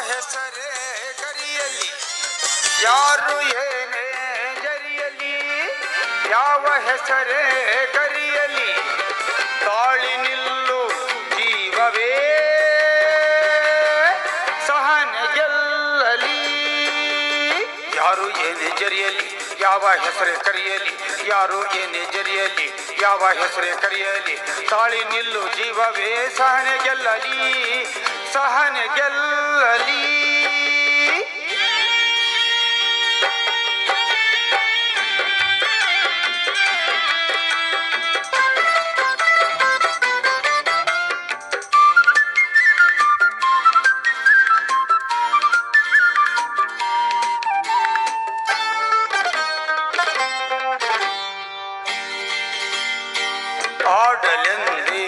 ಹೆಸರೇ ಕರಿಯಲಿ ಯಾರು ಏನೇ ಜರಿಯಲಿ ಯಾವ ಹೆಸರೇ ಕರಿಯಲಿ ತಾಳಿ ನಿಲ್ಲು ಜೀವವೇ ಸಹನೆ ಗೆಲ್ಲಲಿ ಯಾರು ಏನೇ ಜರಿಯಲಿ ಯಾವ ಹೆಸರೇ ಕರೆಯಲಿ ಯಾರು ಏನೇ ಜರಿಯಲಿ ಯಾವ ಹೆಸರೇ ಕರೆಯಲಿ ತಾಳಿ ನಿಲ್ಲು ಜೀವವೇ ಸಹನೆ ಗೆಲ್ಲಲಿ ಸಹನೆ ಗೆಲ್ಲಲಿ ಆಡಲೆಂದೇ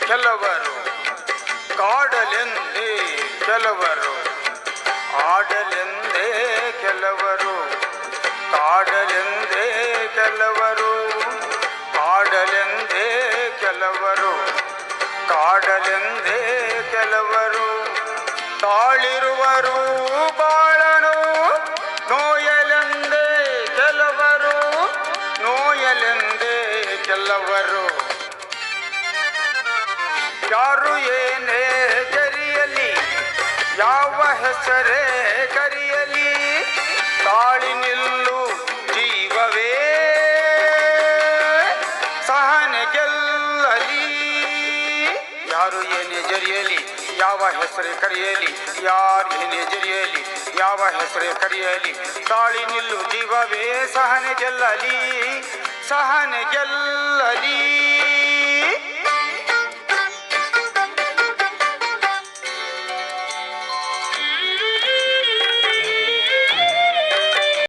ಕೆಲವರು ಕಾಡಲೆಂದೇ ಕೆಲವರು ಆಡಲೆಂದೇ ಕೆಲವರು ಕಾಡಲೆಂದೇ ಕೆಲವರು ಆಡಲೆಂದೇ ಕೆಲವರು ಕಾಡಲೆಂದೇ ಕೆಲವರು ತಾಳಿರುವರು ಬಾಳನು ನೋಯಲೆಂದೇ ಕೆಲವರು ನೋಯಲೆಂದೇ ಕೆಲವರು ಯಾರು ಏನೇ ಜರಿಯಲಿ ಯಾವ ಹೆಸರೇ ಕರೆಯಲಿ ತಾಳಿ ನಿಲ್ಲು ಜೀವವೇ ಸಹನೆ ಗೆಲ್ಲಲಿ ಯಾರು ಏನೇ ಜರಿಯಲಿ ಯಾವ ಹೆಸರೇ ಕರೆಯಲಿ ಯಾರು ಏನೇ ಜರಿಯಲಿ ಯಾವ ಹೆಸರೇ ಕರೆಯಲಿ ತಾಳಿ ನಿಲ್ಲು ಜೀವವೇ ಸಹನೆ ಗೆಲ್ಲಲಿ ಸಹನೆ ಗೆಲ್ಲಲಿ